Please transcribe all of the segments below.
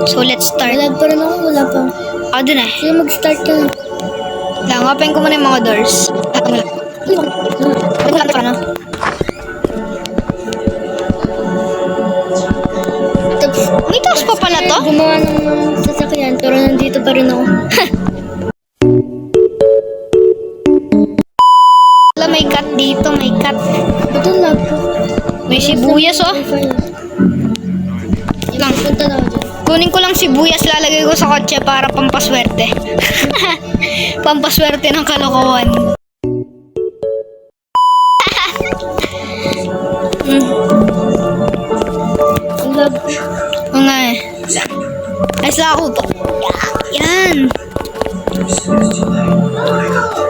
So, let's start. Wala pa rin ako, wala pa. Ako din eh. Sige, mag-start ka na. Lang, open ko muna yung mga doors. Wala pa na. May taas pa pala to? Gumawa ng sasakyan, pero nandito pa rin ako. Wala, may cut dito, may cut. Ito lang po. May sibuyas oh. Lang. Punta na ako dyan. Kunin ko lang sibuyas, lalagay ko sa kotse para pampaswerte. Pampaswerte ng kalokohan. Ang love. Oo nga eh. Ayos lang ako po. Yan.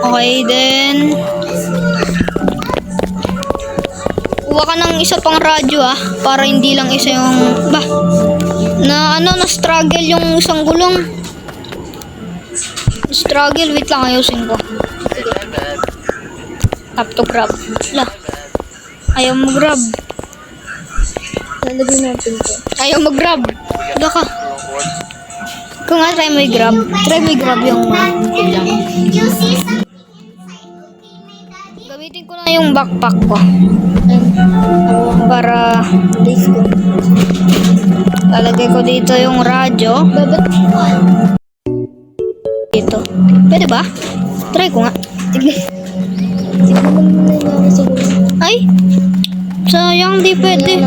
Okay then. Kuha ka ng isa pang radyo para hindi lang isa yung na struggle yung isang gulong. Struggle, wait lang, ayusin ko. Tap to grab. Ayaw mo grab. Lalagay natin ito. Ayaw mo grab. Wala ka. Kung nga try mo i-grab. Try mo i-grab yung gamitin ko lang yung backpack ko. Para Base ko. lalagay ko dito yung radyo. Dito. Pwede ba? Try ko nga. Sige. Tignan mo muna yung mga siguro. Ay! Sayang, di pwede.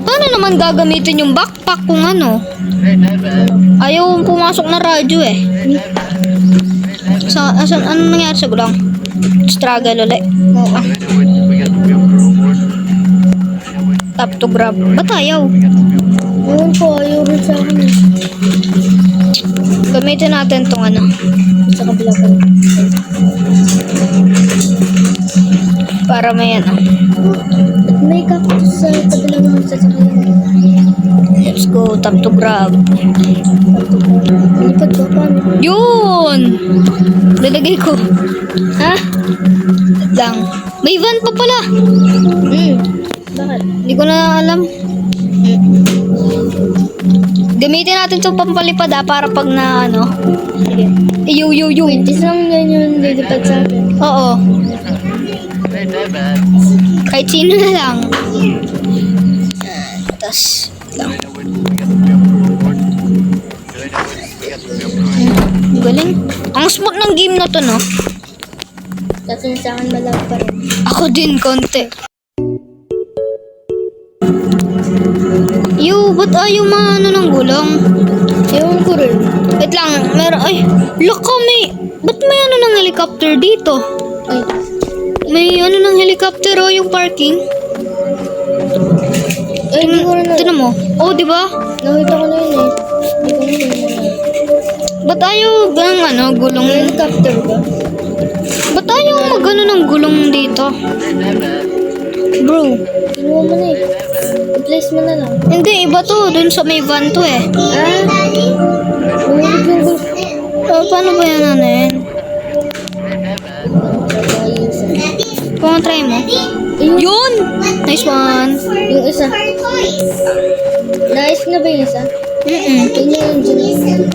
Paano naman gagamitin yung backpack kung ano? Ayaw pumasok na radyo eh. Ano nangyari sa gulong? Struggle ulit. Tap to grab. Ba't ayaw? Ewan ko, ayaw rin sa akin. Gamitin natin tong ano. Sa kabila pa rin. Para may ano. At may cactus sa kabila ng sasakyan. Let's go. Tap to grab. Lipad ko, paano? Yun! Lalagay ko. Ha? Lang. May van pa pala. Bakit? Hindi ko na alam. Gamitin natin itong pampalipad para pag na ano. Sige. Yo. Wait, isang yan yung lilipad sa akin. Oo. Kahit sino na lang. Tas lang. Galing. Ang smooth ng game na to, no? Kasi sa akin malag pa rin. Ako din, konti. Ba't ayaw maano ng gulong? Ewan ko rin. Wait lang, ay, laka ba't may ano ng helicopter dito? Ay, May ano ng helicopter yung parking. hindi ko rin na. Tignan mo. Oh, di ba? Nakita ko na yun eh. Hindi ko na yun. Ba't ayaw ng ano, gulong? Helicopter ba? Ba't ayaw magano ng gulong dito? Bro, Kinuha mo na eh. I-place mo na lang. hindi, iba to. Dun sa may van to eh. Bumibig yung gusto. Paano ba yan ano yan? Kung try mo. Yun! Nice one. Yung isa. Nice na ba yung isa? Yun yung engine.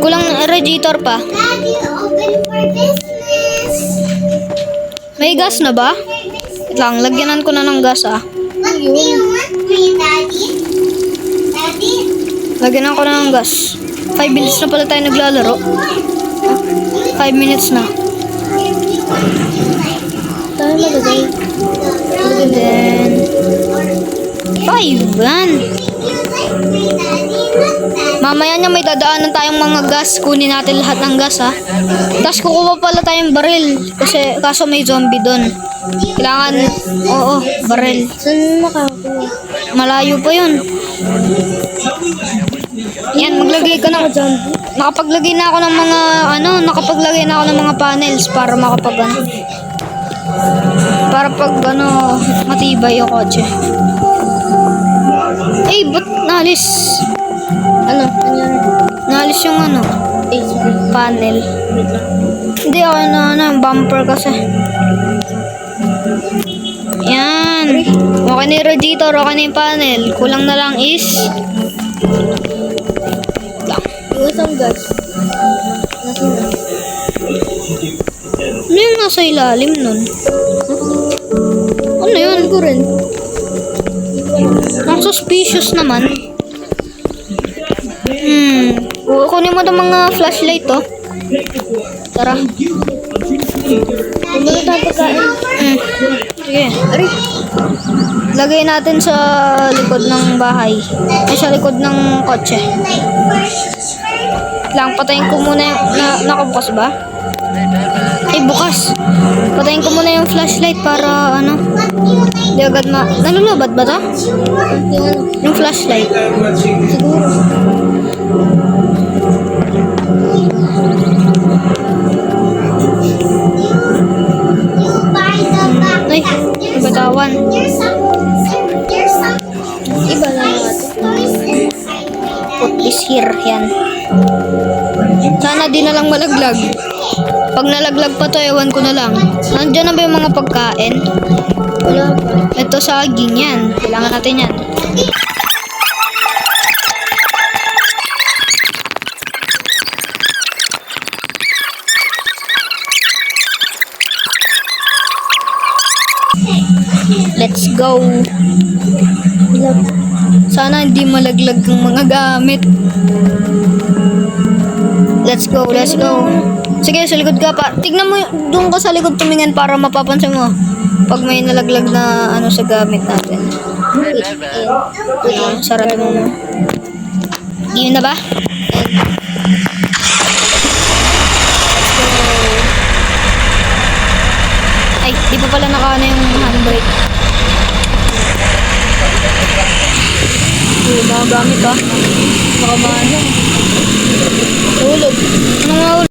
Kulang radiator pa. May gas na ba? Wait lang, lagyanan ko na ng gas Lagyanan ko na ng gas. 5 minutes na pala tayo naglalaro. 5 minutes na. Tayo magagay. Then 5 yan. Mamaya niya may dadaanan tayong mga gas. Kunin natin lahat ng gas Tapos kukuha pala tayong baril. Kaso may zombie doon. Kailangan, baril. Saan makakuha? Malayo pa yun. Yan, maglagay ka na. Nakapaglagay na ako ng mga panels para para pag matibay yung kotse. Ba't nalis? Ano? Nangyari? Nalis yung panel. Hindi ako bumper kasi. Yan. Okay na yung radiator, okay na yung panel. Kulang na lang is guys. Nasa na. Ano yung nasa ilalim nun? Ano yun? Ko rin. Ang suspicious naman. Kunin mo itong mga flashlight, oh. Tara. Kung mga tayo pagkain. Sige. Ari. Lagay natin sa likod ng bahay. Ay, sa likod ng kotse. Lang, patayin ko muna yung... nakabukas ba? Ay, bukas. Patayin ko muna yung flashlight para, ano... Di agad nalulobad ba to? Yung ano. Yung flashlight. Siguro. Ay, nabatawan. Iba lang natin. Put this here. Yan. Sana di na lang malaglag. Pag nalaglag pa to, ewan ko na lang. Nandiyan na ba yung mga pagkain? Wala pa. Ito saging yan. Kailangan natin yan. Let's go. Wala pa. Sana hindi malaglag ang mga gamit. Let's go, let's go. Sige, sa likod ka pa. Tignan mo, doon ka sa likod tumingin para mapapansin mo. Pag may nalaglag na ano sa gamit natin. Sarado mo mo. Yun na ba? Ay, di pa pala nakaano yung handbrake. Mga gamit ah. Baka maano. Hulog. Anong mahulog?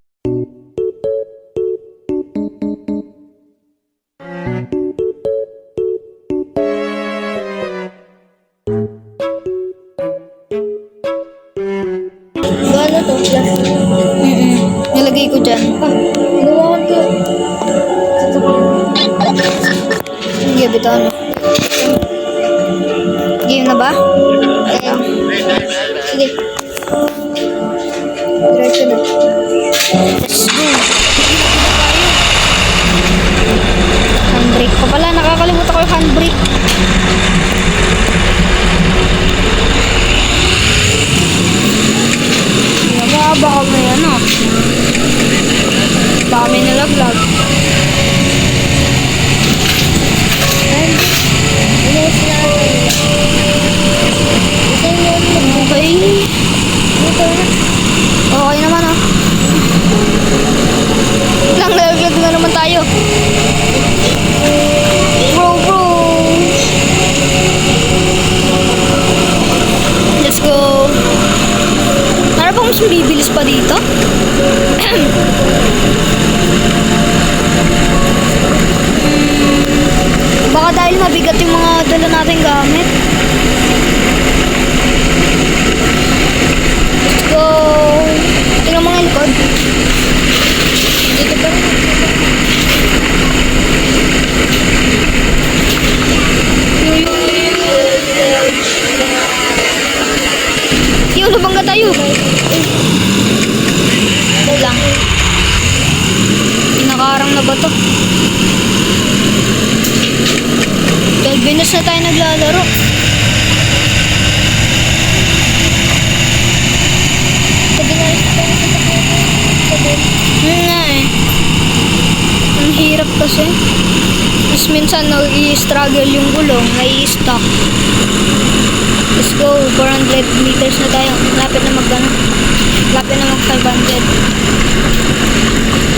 Gano'n to? Plastic. Nilagay ko dyan. Ginawakan ko. Hindi, bitaw ano. Game na ba? Sige. Diretso na. Let's go. Handbrake pa pala. Nakakalimutan ko yung handbrake. Baka may ano. Baka may nalaglag. Inos natin. Ito yung Okay. ito na. Okay naman ah. Lang nalaglag na naman tayo. Bro. Let's go. Para bang mas bibilis pa dito? Baka dahil mabigat yung mga dala nating gamit. Let's go. Tingnan mga likod. Dito pa rin. Yung nabangga tayo. Ito lang. Pinakarang na ba to? 12 minutes na tayo naglalaro. Sabi na rin tayo sa sabi. Nga eh. Ang hirap kasi. Mas minsan nag-i-struggle yung gulong, nai-stuck. Let's go, 400 meters na tayo. Lapit na mag-500.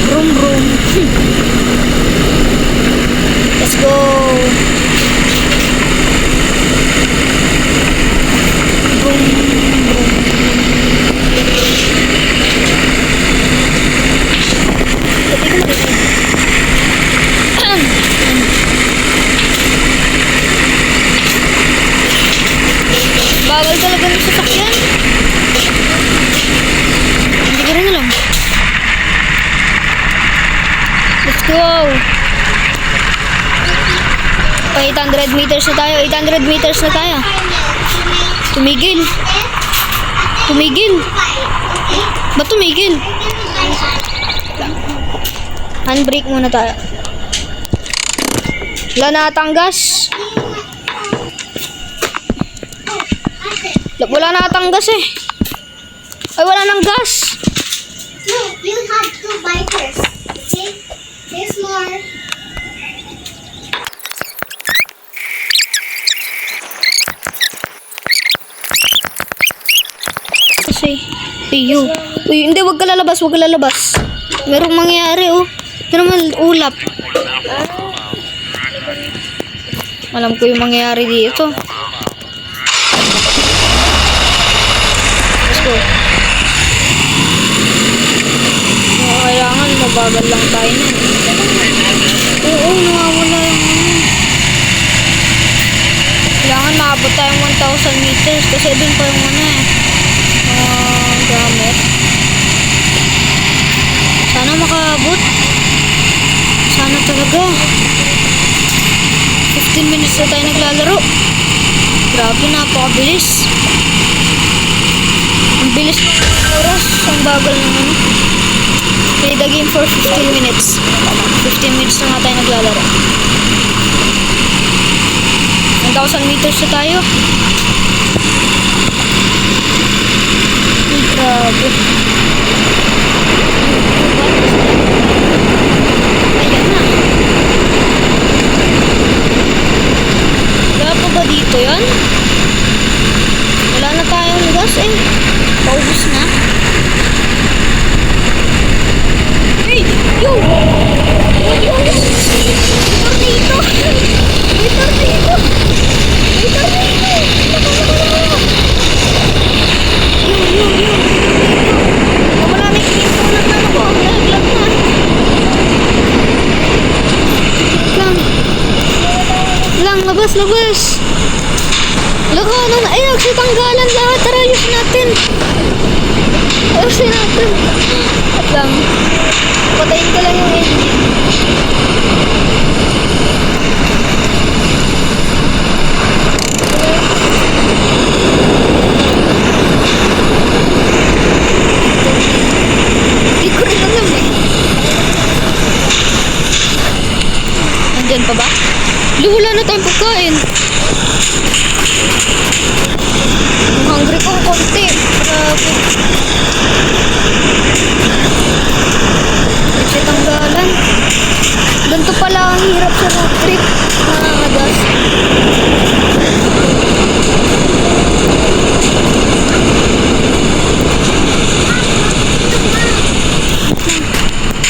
Vroom vroom. Let's go. Vroom vroom. Pwede ko marinig. Bawal talaga ng sasakyan. Hindi ko rin alam. Let's go. 800 meters na tayo. 800 meters na tayo. Tumigil. Ba't tumigil? Handbrake muna tayo. Wala na atang gas. Wala na atang gas eh. Ay, wala nang gas. No, you have to buy first. Okay? There's more. Kasi, iyo. Uy, hindi, wag ka lalabas, wag ka lalabas. Merong mangyayari, oh. Pero naman, ulap. Alam ko yung mangyayari dito. Let's go. Kailangan, mabagal lang tayo nun. Oo, nawawala yung ano. Kailangan maabot tayong 1,000 meters kasi dun pa yung ano eh. Gamit. Sana makaabot. Sana talaga. 15 minutes na tayo naglalaro. Grabe, napakabilis. Ang bilis ng oras. Ang bagal ng ano. Play the game for 15 minutes. 15 minutes na nga tayo naglalaro. 1,000 meters na tayo. Ay, grabe. Ayan na. Wala pa ba dito yan? Wala na tayong gas eh. Paubos na. Hey! Yo! Yo! Tornado! May tornado! May tornado! Yo! Wala na yung pinto na ano ko. Naglag na. Lang, labas! Laka, ano na? Ay, nagsitanggalan lahat. Tara, ayusin natin. At lang. Patayin ko lang yung engine. Hindi ko rin alam eh. Nandyan pa ba? Wala na tayong pagkain. Ang hungry ko konti. Grabe. Kasi tanggalan. Ganito pala ang hirap sa road trip. Nakakadas.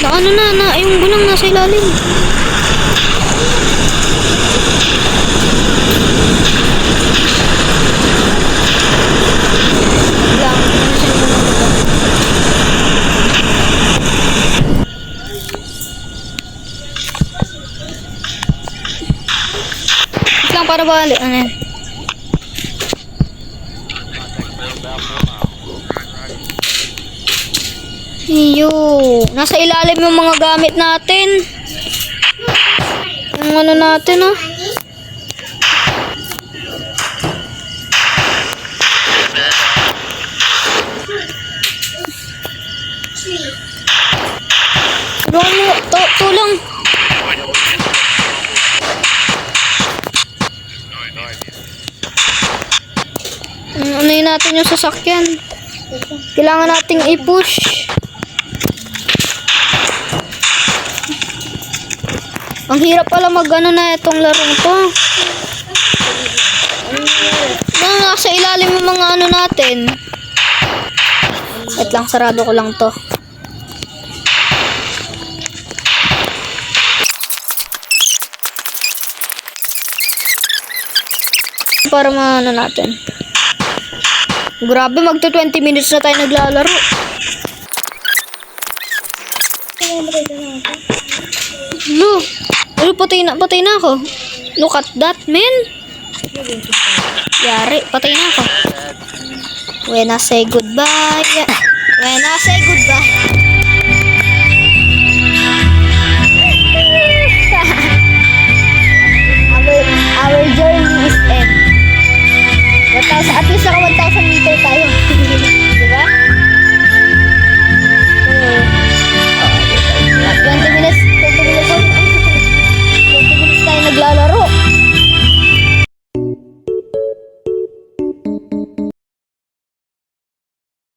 Ano na, yung gulang nasa ilalim. Para balik ano yan. Iyo, nasa ilalim yung mga gamit natin. Yung ano natin ah. Tulong. Unahin natin yung sasakyan. Kailangan nating i-push. Ang hirap pala mag-ano na itong larong to. Nasa ilalim yung mga ano natin. Wait lang, sarado ko lang to. Para maano natin. Grabe, magto 20 minutes na tayo naglalaro. Patay na ako. Look at that, man. Yari, patay na ako. When I say goodbye.